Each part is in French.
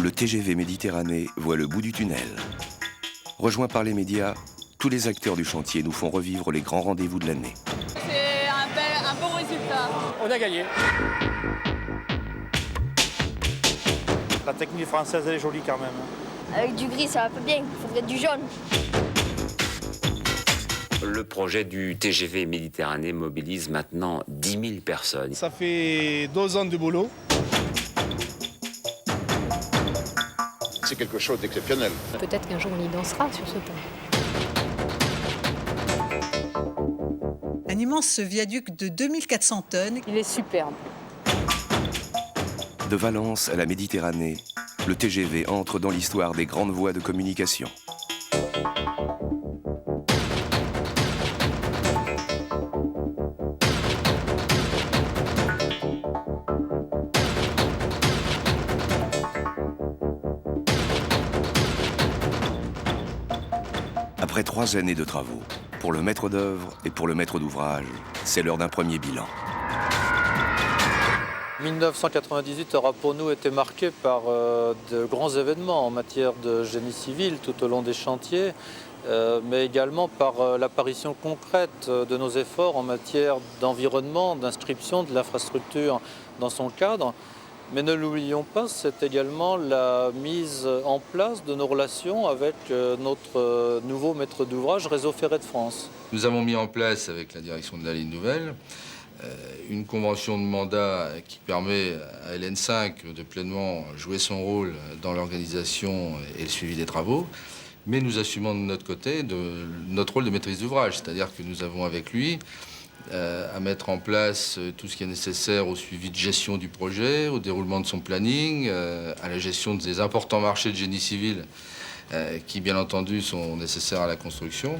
le TGV Méditerranée voit le bout du tunnel. Rejoints par les médias, tous les acteurs du chantier nous font revivre les grands rendez-vous de l'année. C'est un bon résultat. On a gagné. La technique française, elle est jolie quand même. Avec du gris, ça va pas bien. Il faudrait du jaune. Le projet du TGV Méditerranée mobilise maintenant 10 000 personnes. Ça fait 2 ans de boulot. C'est quelque chose d'exceptionnel. Peut-être qu'un jour on y dansera sur ce pont. Un immense viaduc de 2400 tonnes. Il est superbe. De Valence à la Méditerranée, le TGV entre dans l'histoire des grandes voies de communication. Après 3 années de travaux, pour le maître d'œuvre et pour le maître d'ouvrage, c'est l'heure d'un premier bilan. 1998 aura pour nous été marqué par de grands événements en matière de génie civil tout au long des chantiers, mais également par l'apparition concrète de nos efforts en matière d'environnement, d'inscription de l'infrastructure dans son cadre. Mais ne l'oublions pas, c'est également la mise en place de nos relations avec notre nouveau maître d'ouvrage, Réseau Ferré de France. Nous avons mis en place, avec la direction de la ligne nouvelle, une convention de mandat qui permet à LN5 de pleinement jouer son rôle dans l'organisation et le suivi des travaux. Mais nous assumons de notre côté notre rôle de maîtrise d'ouvrage, c'est-à-dire que nous avons avec lui à mettre en place tout ce qui est nécessaire au suivi de gestion du projet, au déroulement de son planning, à la gestion des importants marchés de génie civil qui, bien entendu, sont nécessaires à la construction.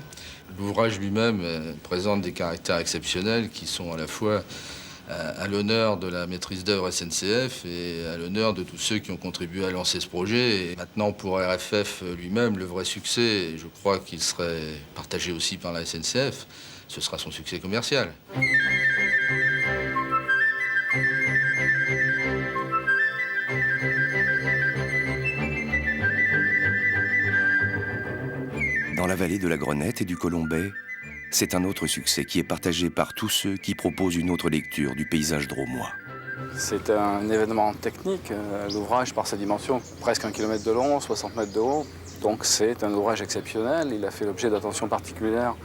L'ouvrage lui-même présente des caractères exceptionnels qui sont à la fois à l'honneur de la maîtrise d'œuvre SNCF et à l'honneur de tous ceux qui ont contribué à lancer ce projet. Et maintenant, pour RFF lui-même, le vrai succès, et je crois qu'il serait partagé aussi par la SNCF, ce sera son succès commercial. Dans la vallée de la Grenette et du Colombais, c'est un autre succès qui est partagé par tous ceux qui proposent une autre lecture du paysage drômois. C'est un événement technique. L'ouvrage, par sa dimension, presque 1 km de long, 60 mètres de haut. Donc c'est un ouvrage exceptionnel. Il a fait l'objet d'attention particulière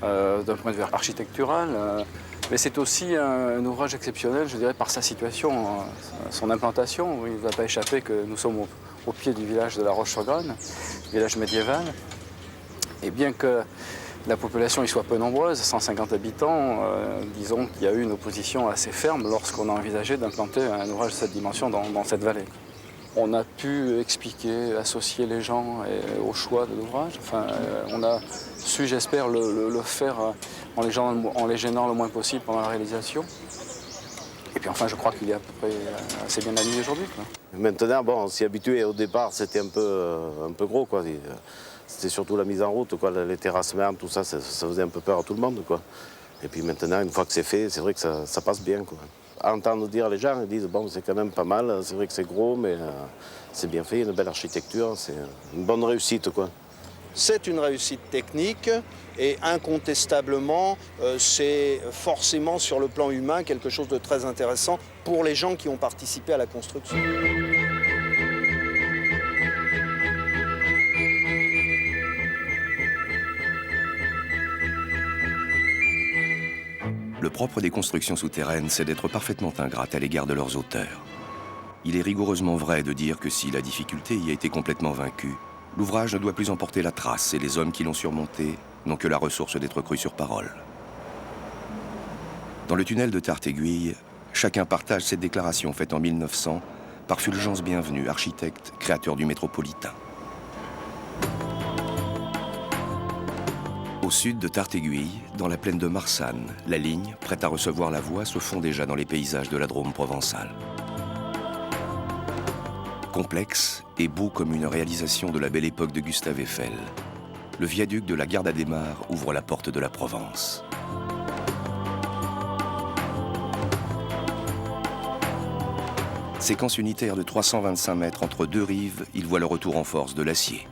d'un point de vue architectural. Mais c'est aussi un ouvrage exceptionnel, je dirais, par sa situation, son implantation. Il ne va pas échapper que nous sommes au pied du village de la Roche-sur-Grane, village médiéval. Et bien que la population y soit peu nombreuse, 150 habitants, disons qu'il y a eu une opposition assez ferme lorsqu'on a envisagé d'implanter un ouvrage de cette dimension dans cette vallée. On a pu expliquer, associer les gens au choix de l'ouvrage. Enfin, on a su, j'espère, le faire en les gênant le moins possible pendant la réalisation. Et puis enfin, je crois qu'il est à peu près assez bien aligné aujourd'hui. Maintenant, bon, on s'y habituait. Au départ, c'était un peu gros, quoi. C'était surtout la mise en route, quoi. Les terrassements, tout ça, ça faisait un peu peur à tout le monde, quoi. Et puis maintenant, une fois que c'est fait, c'est vrai que ça passe bien, quoi. À entendre dire les gens, ils disent bon, c'est quand même pas mal, c'est vrai que c'est gros, mais c'est bien fait, une belle architecture, c'est une bonne réussite, quoi. C'est une réussite technique et incontestablement, c'est forcément sur le plan humain quelque chose de très intéressant pour les gens qui ont participé à la construction. Le propre des constructions souterraines, c'est d'être parfaitement ingrate à l'égard de leurs auteurs. Il est rigoureusement vrai de dire que si la difficulté y a été complètement vaincue, l'ouvrage ne doit plus emporter la trace et les hommes qui l'ont surmonté n'ont que la ressource d'être crus sur parole. Dans le tunnel de Tarte-Aiguille, chacun partage cette déclaration faite en 1900 par Fulgence Bienvenu, architecte, créateur du métropolitain. Au sud de Tarte-Aiguille, dans la plaine de Marsanne, la ligne, prête à recevoir la voie, se fond déjà dans les paysages de la Drôme provençale. Complexe et beau comme une réalisation de la belle époque de Gustave Eiffel, le viaduc de la Garde Adhémar ouvre la porte de la Provence. Séquence unitaire de 325 mètres entre deux rives, il voit le retour en force de l'acier.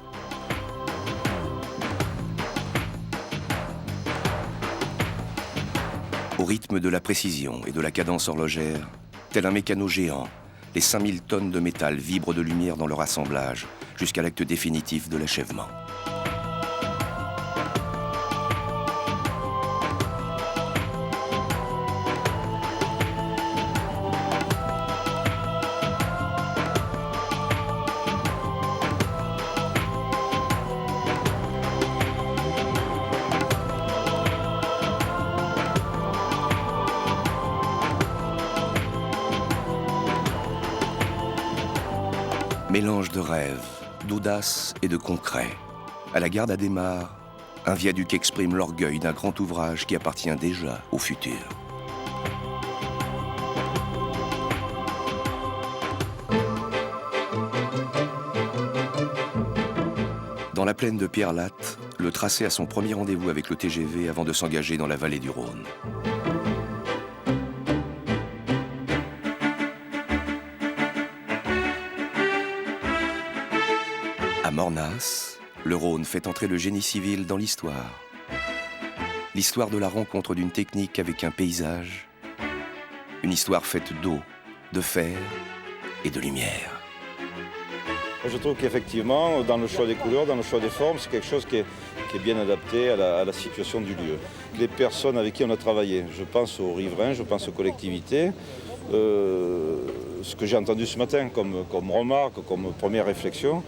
Au rythme de la précision et de la cadence horlogère, tel un mécano géant, les 5000 tonnes de métal vibrent de lumière dans leur assemblage jusqu'à l'acte définitif de l'achèvement. Mélange de rêve, d'audace et de concret. À la gare d'Adhémar, un viaduc exprime l'orgueil d'un grand ouvrage qui appartient déjà au futur. Dans la plaine de Pierre-Latte, le tracé a son premier rendez-vous avec le TGV avant de s'engager dans la vallée du Rhône. À Mornas, le Rhône fait entrer le génie civil dans l'histoire. L'histoire de la rencontre d'une technique avec un paysage. Une histoire faite d'eau, de fer et de lumière. Je trouve qu'effectivement, dans le choix des couleurs, dans le choix des formes, c'est quelque chose qui est bien adapté à la situation du lieu. Les personnes avec qui on a travaillé, je pense aux riverains, je pense aux collectivités. Ce que j'ai entendu ce matin comme remarque, comme première réflexion,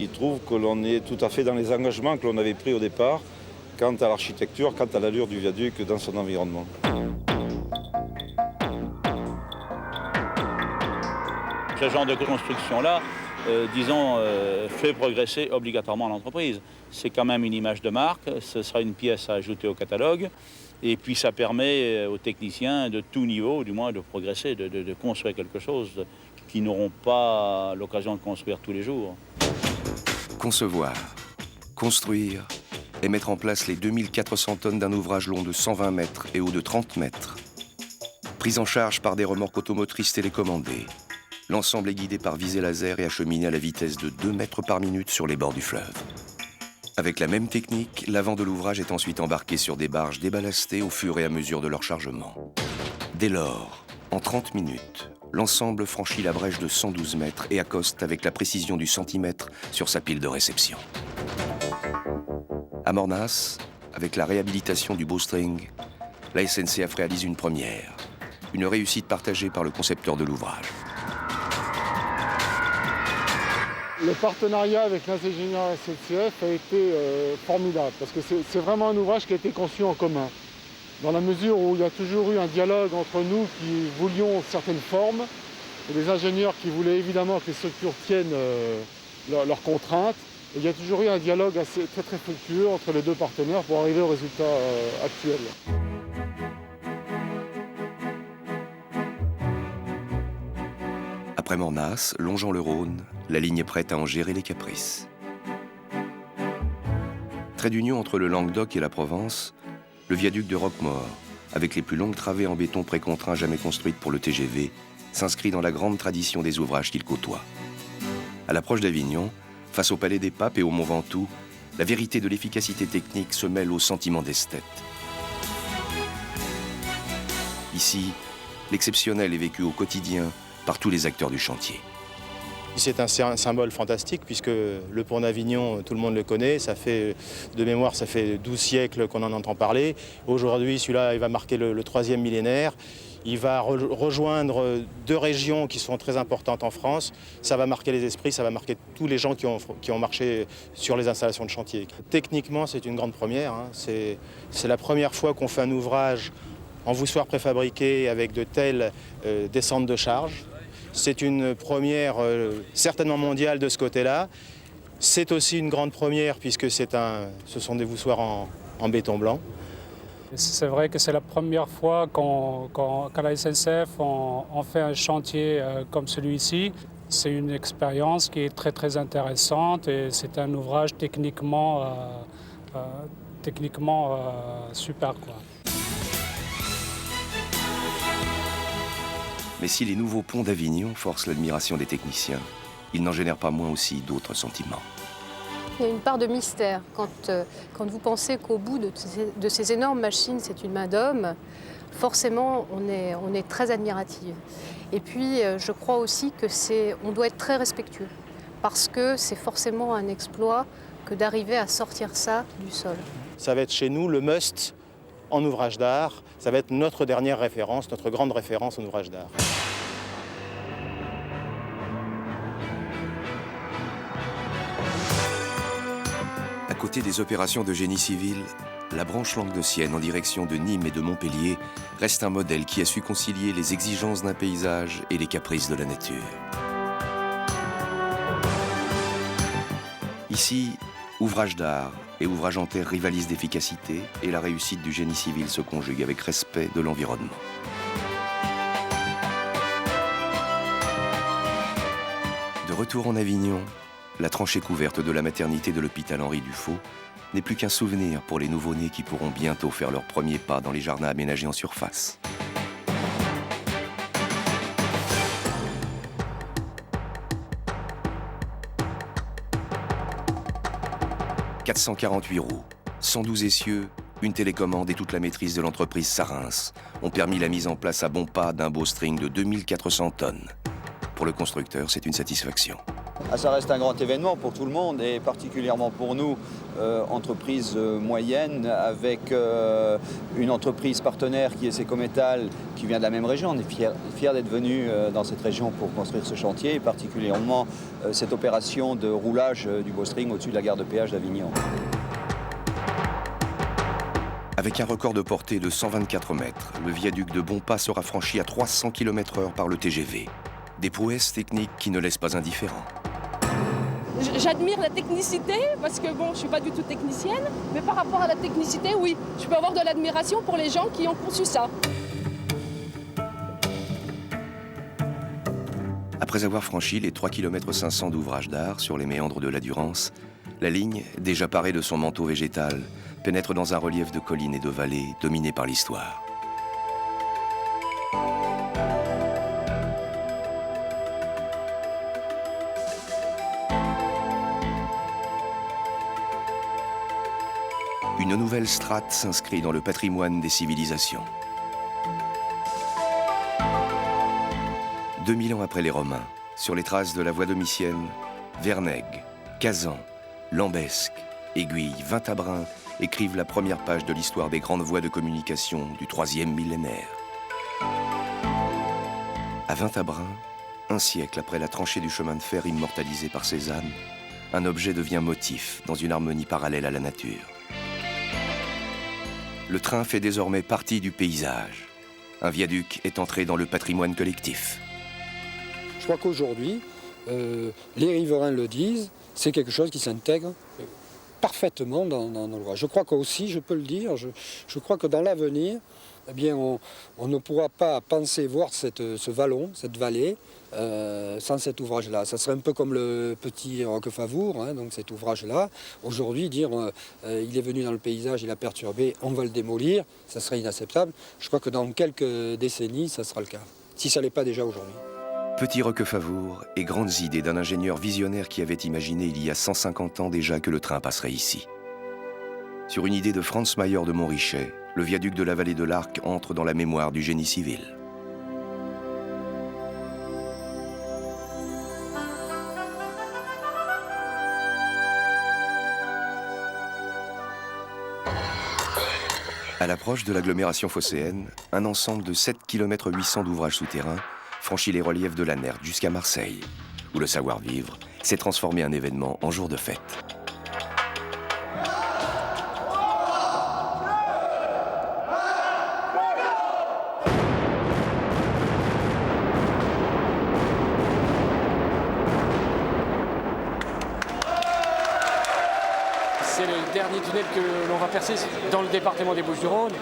ils trouvent que l'on est tout à fait dans les engagements que l'on avait pris au départ quant à l'architecture, quant à l'allure du viaduc dans son environnement. Ce genre de construction-là, fait progresser obligatoirement l'entreprise. C'est quand même une image de marque, ce sera une pièce à ajouter au catalogue. Et puis ça permet aux techniciens de tout niveau, du moins, de progresser, de construire quelque chose qu'ils n'auront pas l'occasion de construire tous les jours. Concevoir, construire et mettre en place les 2400 tonnes d'un ouvrage long de 120 mètres et haut de 30 mètres. Prise en charge par des remorques automotrices télécommandées. L'ensemble est guidé par visée laser et acheminé à la vitesse de 2 mètres par minute sur les bords du fleuve. Avec la même technique, l'avant de l'ouvrage est ensuite embarqué sur des barges déballastées au fur et à mesure de leur chargement. Dès lors, en 30 minutes, l'ensemble franchit la brèche de 112 mètres et accoste avec la précision du centimètre sur sa pile de réception. À Mornas, avec la réhabilitation du bowstring, la SNCF réalise une première, une réussite partagée par le concepteur de l'ouvrage. Le partenariat avec l'ingénieur SNCF a été formidable parce que c'est vraiment un ouvrage qui a été conçu en commun. Dans la mesure où il y a toujours eu un dialogue entre nous qui voulions certaines formes et les ingénieurs qui voulaient évidemment que les structures tiennent leurs contraintes. Et il y a toujours eu un dialogue très fructueux entre les deux partenaires pour arriver au résultat actuel. Après Mornas, longeant le Rhône, la ligne est prête à en gérer les caprices. Trait d'union entre le Languedoc et la Provence, le viaduc de Roquemaure, avec les plus longues travées en béton précontraint jamais construites pour le TGV, s'inscrit dans la grande tradition des ouvrages qu'il côtoie. À l'approche d'Avignon, face au Palais des Papes et au Mont Ventoux, la vérité de l'efficacité technique se mêle au sentiment d'esthète. Ici, l'exceptionnel est vécu au quotidien par tous les acteurs du chantier. C'est un symbole fantastique puisque le pont d'Avignon, tout le monde le connaît. Ça fait, de mémoire, ça fait 12 siècles qu'on en entend parler. Aujourd'hui, celui-là, il va marquer le 3e millénaire. Il va rejoindre 2 régions qui sont très importantes en France. Ça va marquer les esprits, ça va marquer tous les gens qui ont marché sur les installations de chantier. Techniquement, c'est une grande première. C'est la première fois qu'on fait un ouvrage en voussoir préfabriqué avec de telles descentes de charge. C'est une première certainement mondiale de ce côté-là. C'est aussi une grande première puisque ce sont des voussoirs en béton blanc. C'est vrai que c'est la première fois qu'à la SNCF on fait un chantier comme celui-ci. C'est une expérience qui est très intéressante et c'est un ouvrage techniquement super, quoi. Mais si les nouveaux ponts d'Avignon forcent l'admiration des techniciens, ils n'en génèrent pas moins aussi d'autres sentiments. Il y a une part de mystère. Quand vous pensez qu'au bout de ces énormes machines, c'est une main d'homme, forcément, on est très admirative. Et puis, je crois aussi qu'on doit être très respectueux, parce que c'est forcément un exploit que d'arriver à sortir ça du sol. Ça va être chez nous le must en ouvrage d'art. Ça va être notre dernière référence, notre grande référence en ouvrage d'art. À côté des opérations de génie civil, la branche languedocienne en direction de Nîmes et de Montpellier reste un modèle qui a su concilier les exigences d'un paysage et les caprices de la nature. Ici, ouvrage d'art et ouvrage en terre rivalisent d'efficacité et la réussite du génie civil se conjugue avec respect de l'environnement. De retour en Avignon, la tranchée couverte de la maternité de l'hôpital Henri Dufaux n'est plus qu'un souvenir pour les nouveau-nés qui pourront bientôt faire leurs premiers pas dans les jardins aménagés en surface. « 448 roues, 112 essieux, une télécommande et toute la maîtrise de l'entreprise Sarins ont permis la mise en place à bons pas d'un bowstring de 2400 tonnes. Pour le constructeur, c'est une satisfaction. Ça reste un grand événement pour tout le monde et particulièrement pour nous, entreprise moyenne, avec une entreprise partenaire qui est Secométal, qui vient de la même région. On est fiers d'être venus dans cette région pour construire ce chantier, et particulièrement cette opération de roulage du bowstring au-dessus de la gare de péage d'Avignon. Avec un record de portée de 124 mètres, le viaduc de Bonpas sera franchi à 300 km/h par le TGV. Des prouesses techniques qui ne laissent pas indifférents. J'admire la technicité parce que bon, je suis pas du tout technicienne, mais par rapport à la technicité, oui, je peux avoir de l'admiration pour les gens qui ont conçu ça. Après avoir franchi les 3,5 km d'ouvrage d'art sur les méandres de la Durance, la ligne, déjà parée de son manteau végétal, pénètre dans un relief de collines et de vallées dominé par l'histoire. Une nouvelle strate s'inscrit dans le patrimoine des civilisations. 2000 ans après les Romains, sur les traces de la voie domitienne, Vernègue, Kazan, Lambesc, Aiguille, Vintabrin écrivent la première page de l'histoire des grandes voies de communication du 3e millénaire. À Vintabrin, un siècle après la tranchée du chemin de fer immortalisée par Cézanne, un objet devient motif dans une harmonie parallèle à la nature. Le train fait désormais partie du paysage. Un viaduc est entré dans le patrimoine collectif. Je crois qu'aujourd'hui, les riverains le disent, c'est quelque chose qui s'intègre parfaitement dans l'ouvrage. Je crois qu'aussi, je peux le dire, je crois que dans l'avenir, eh bien, on ne pourra pas penser voir ce vallon, cette vallée, sans cet ouvrage-là. Ça serait un peu comme le petit Roquefavour, hein, donc cet ouvrage-là. Aujourd'hui, dire il est venu dans le paysage, il a perturbé, on va le démolir, ça serait inacceptable. Je crois que dans quelques décennies, ça sera le cas, si ça ne l'est pas déjà aujourd'hui. Petit Roquefavour et grandes idées d'un ingénieur visionnaire qui avait imaginé il y a 150 ans déjà que le train passerait ici. Sur une idée de Franz Mayer de Montrichet, le viaduc de la vallée de l'Arc entre dans la mémoire du génie civil. À l'approche de l'agglomération phocéenne, un ensemble de 7 km 800 d'ouvrages souterrains franchit les reliefs de la Nerte jusqu'à Marseille, où le savoir-vivre s'est transformé en événement en jour de fête. C'est le dernier tunnel que l'on va percer dans le département des Bouches-du-Rhône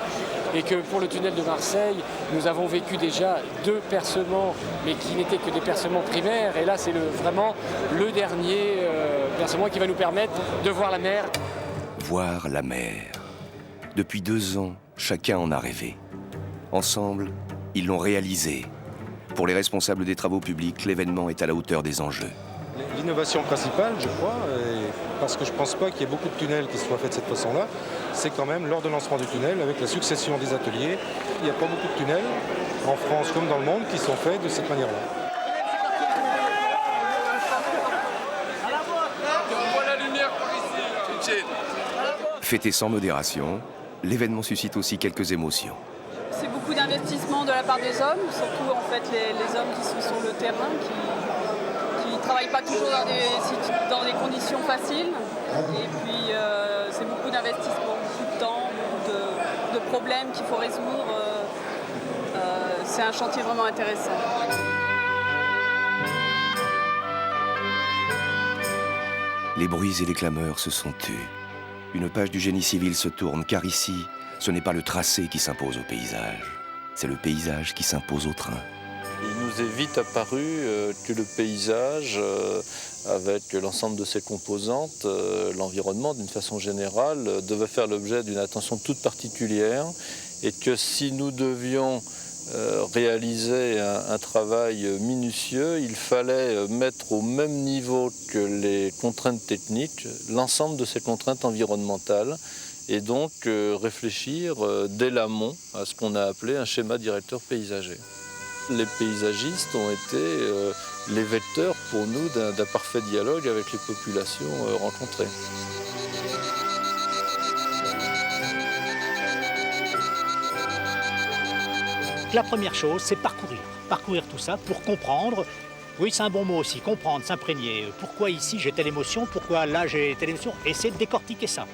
et que pour le tunnel de Marseille, nous avons vécu déjà 2 percements, mais qui n'étaient que des percements primaires. Et là, c'est vraiment le dernier percement qui va nous permettre de voir la mer. Voir la mer. Depuis 2 ans, chacun en a rêvé. Ensemble, ils l'ont réalisé. Pour les responsables des travaux publics, l'événement est à la hauteur des enjeux. L'innovation principale, je crois, parce que je ne pense pas qu'il y ait beaucoup de tunnels qui soient faits de cette façon-là, c'est quand même l'ordonnancement du tunnel avec la succession des ateliers. Il n'y a pas beaucoup de tunnels, en France comme dans le monde, qui sont faits de cette manière-là. Fêté sans modération, l'événement suscite aussi quelques émotions. C'est beaucoup d'investissement de la part des hommes, surtout en fait les hommes qui sont sur le terrain, qui ne travaillent pas toujours dans des conditions faciles. Et puis c'est beaucoup d'investissement, beaucoup de temps, beaucoup de problèmes qu'il faut résoudre. C'est un chantier vraiment intéressant. Les bruits et les clameurs se sont tus. Une page du génie civil se tourne, car ici, ce n'est pas le tracé qui s'impose au paysage, c'est le paysage qui s'impose au train. Il nous est vite apparu que le paysage, avec l'ensemble de ses composantes, l'environnement d'une façon générale, devait faire l'objet d'une attention toute particulière et que si nous devions réaliser un travail minutieux, il fallait mettre au même niveau que les contraintes techniques l'ensemble de ces contraintes environnementales et donc réfléchir dès l'amont à ce qu'on a appelé un schéma directeur paysager. Les paysagistes ont été les vecteurs pour nous d'un parfait dialogue avec les populations rencontrées. La première chose, c'est parcourir tout ça pour comprendre. Oui, c'est un bon mot aussi, comprendre, s'imprégner. Pourquoi ici j'ai telle émotion, pourquoi là j'ai telle émotion, essayer de décortiquer ça.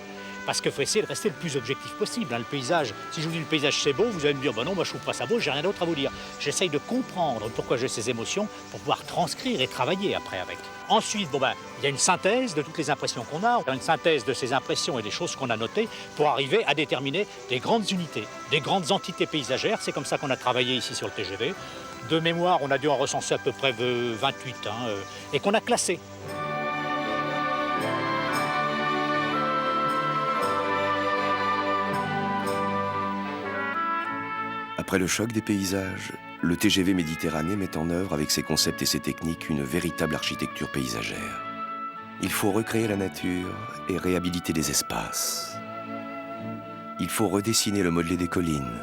Parce qu'il faut essayer de rester le plus objectif possible. Le paysage, si je vous dis le paysage c'est beau, vous allez me dire, bah non, moi je trouve pas ça beau, j'ai rien d'autre à vous dire. J'essaye de comprendre pourquoi j'ai ces émotions pour pouvoir transcrire et travailler après avec. Ensuite, il y a une synthèse de toutes les impressions qu'on a, une synthèse de ces impressions et des choses qu'on a notées pour arriver à déterminer des grandes unités, des grandes entités paysagères. C'est comme ça qu'on a travaillé ici sur le TGV. De mémoire, on a dû en recenser à peu près 28 et qu'on a classé. Après le choc des paysages, le TGV Méditerranée met en œuvre avec ses concepts et ses techniques une véritable architecture paysagère. Il faut recréer la nature et réhabiliter les espaces. Il faut redessiner le modelé des collines,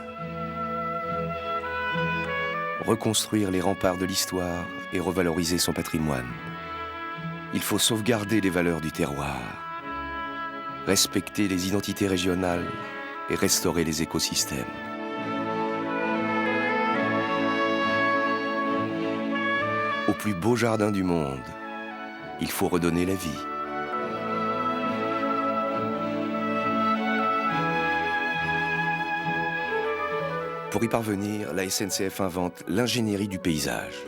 reconstruire les remparts de l'histoire et revaloriser son patrimoine. Il faut sauvegarder les valeurs du terroir, respecter les identités régionales et restaurer les écosystèmes. Au plus beau jardin du monde, il faut redonner la vie. Pour y parvenir, la SNCF invente l'ingénierie du paysage.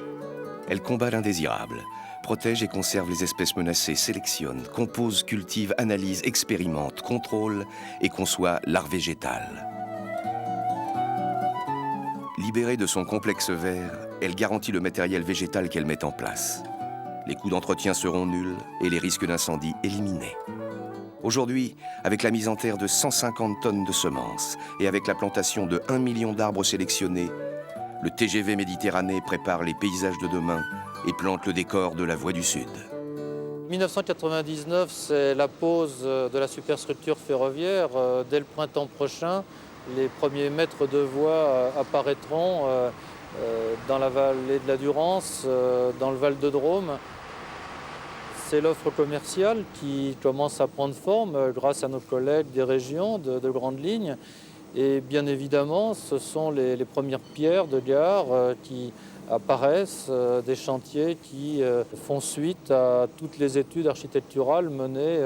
Elle combat l'indésirable, protège et conserve les espèces menacées, sélectionne, compose, cultive, analyse, expérimente, contrôle et conçoit l'art végétal. Libérée de son complexe vert, elle garantit le matériel végétal qu'elle met en place. Les coûts d'entretien seront nuls et les risques d'incendie éliminés. Aujourd'hui, avec la mise en terre de 150 tonnes de semences et avec la plantation de 1 million d'arbres sélectionnés, le TGV Méditerranée prépare les paysages de demain et plante le décor de la Voie du Sud. 1999, c'est la pose de la superstructure ferroviaire. Dès le printemps prochain, les premiers mètres de voie apparaîtront dans la vallée de la Durance, dans le Val de Drôme. C'est l'offre commerciale qui commence à prendre forme grâce à nos collègues des régions de grandes lignes. Et bien évidemment, ce sont les premières pierres de gare qui apparaissent, des chantiers qui font suite à toutes les études architecturales menées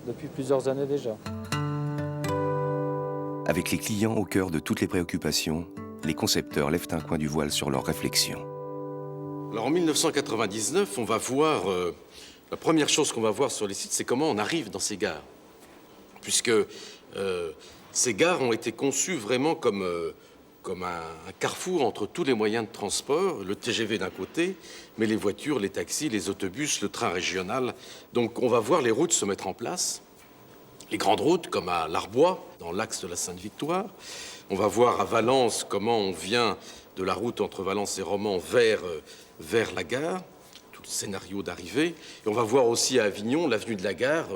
depuis plusieurs années déjà. Avec les clients au cœur de toutes les préoccupations, les concepteurs lèvent un coin du voile sur leurs réflexions. Alors en 1999, on va voir, la première chose qu'on va voir sur les sites, c'est comment on arrive dans ces gares. Puisque ces gares ont été conçues vraiment comme un carrefour entre tous les moyens de transport, le TGV d'un côté, mais les voitures, les taxis, les autobus, le train régional. Donc on va voir les routes se mettre en place. les grandes routes, comme à l'Arbois, dans l'axe de la Sainte-Victoire. On va voir à Valence comment on vient de la route entre Valence et Romans vers la gare, tout le scénario d'arrivée. Et on va voir aussi à Avignon l'avenue de la gare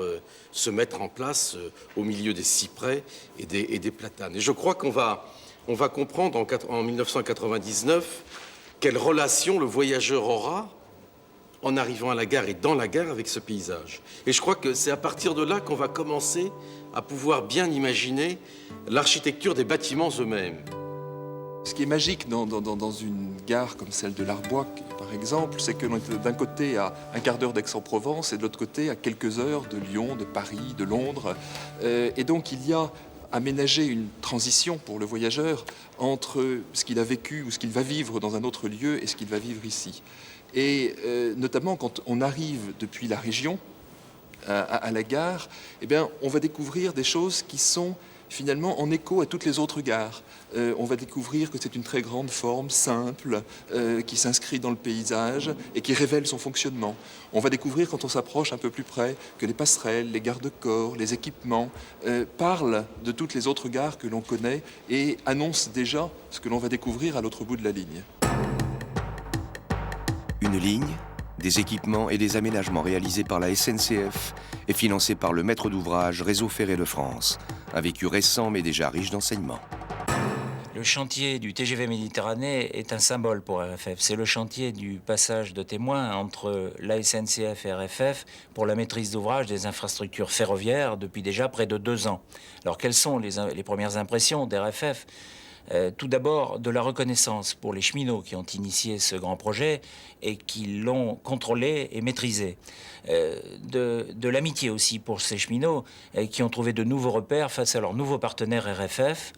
se mettre en place au milieu des cyprès et des platanes. Et je crois qu'on va comprendre en 1999 quelle relation le voyageur aura en arrivant à la gare et dans la gare avec ce paysage. Et je crois que c'est à partir de là qu'on va commencer à pouvoir bien imaginer l'architecture des bâtiments eux-mêmes. Ce qui est magique dans une gare comme celle de l'Arbois, par exemple, c'est que l'on est d'un côté à un quart d'heure d'Aix-en-Provence et de l'autre côté à quelques heures de Lyon, de Paris, de Londres. Et donc il y a aménagé une transition pour le voyageur entre ce qu'il a vécu ou ce qu'il va vivre dans un autre lieu et ce qu'il va vivre ici. Et notamment quand on arrive depuis la région à la gare, eh bien, on va découvrir des choses qui sont finalement en écho à toutes les autres gares. On va découvrir que c'est une très grande forme simple qui s'inscrit dans le paysage et qui révèle son fonctionnement. On va découvrir quand on s'approche un peu plus près que les passerelles, les garde-corps, les équipements parlent de toutes les autres gares que l'on connaît et annoncent déjà ce que l'on va découvrir à l'autre bout de la ligne. Une ligne, des équipements et des aménagements réalisés par la SNCF et financés par le maître d'ouvrage Réseau Ferré de France. Un vécu récent mais déjà riche d'enseignements. Le chantier du TGV Méditerranée est un symbole pour RFF. C'est le chantier du passage de témoin entre la SNCF et RFF pour la maîtrise d'ouvrage des infrastructures ferroviaires depuis déjà près de 2 ans. Alors quelles sont les premières impressions d'RFF ? Tout d'abord, de la reconnaissance pour les cheminots qui ont initié ce grand projet et qui l'ont contrôlé et maîtrisé. De l'amitié aussi pour ces cheminots qui ont trouvé de nouveaux repères face à leur nouveau partenaire RFF.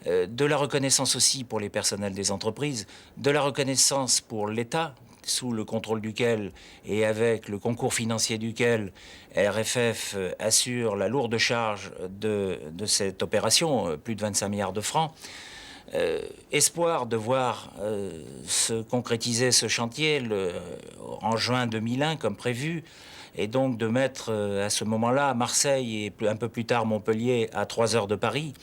De la reconnaissance aussi pour les personnels des entreprises. De la reconnaissance pour l'État, sous le contrôle duquel et avec le concours financier duquel RFF assure la lourde charge de cette opération, plus de 25 milliards de francs. Espoir de voir se concrétiser ce chantier en juin 2001 comme prévu et donc de mettre à ce moment-là Marseille et un peu plus tard Montpellier à 3 heures de Paris.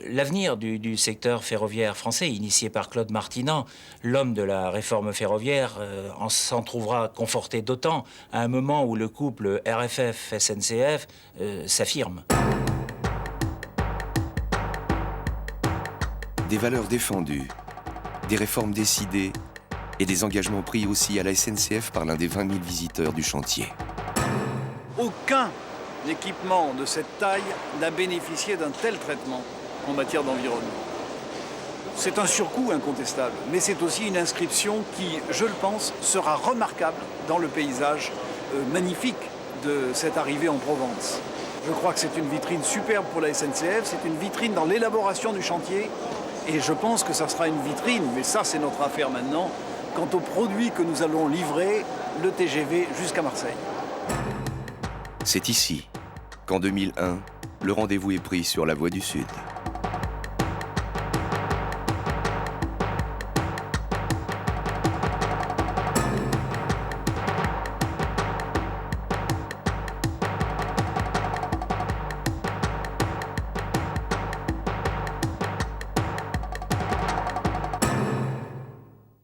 L'avenir du secteur ferroviaire français, initié par Claude Martinant, l'homme de la réforme ferroviaire, s'en trouvera conforté d'autant à un moment où le couple RFF-SNCF s'affirme. Des valeurs défendues, des réformes décidées et des engagements pris aussi à la SNCF par l'un des 20 000 visiteurs du chantier. Aucun équipement de cette taille n'a bénéficié d'un tel traitement en matière d'environnement. C'est un surcoût incontestable, mais c'est aussi une inscription qui, je le pense, sera remarquable dans le paysage magnifique de cette arrivée en Provence. Je crois que c'est une vitrine superbe pour la SNCF, c'est une vitrine dans l'élaboration du chantier. Et je pense que ça sera une vitrine, mais ça c'est notre affaire maintenant, quant aux produits que nous allons livrer, le TGV jusqu'à Marseille. C'est ici qu'en 2001, le rendez-vous est pris sur la Voie du Sud.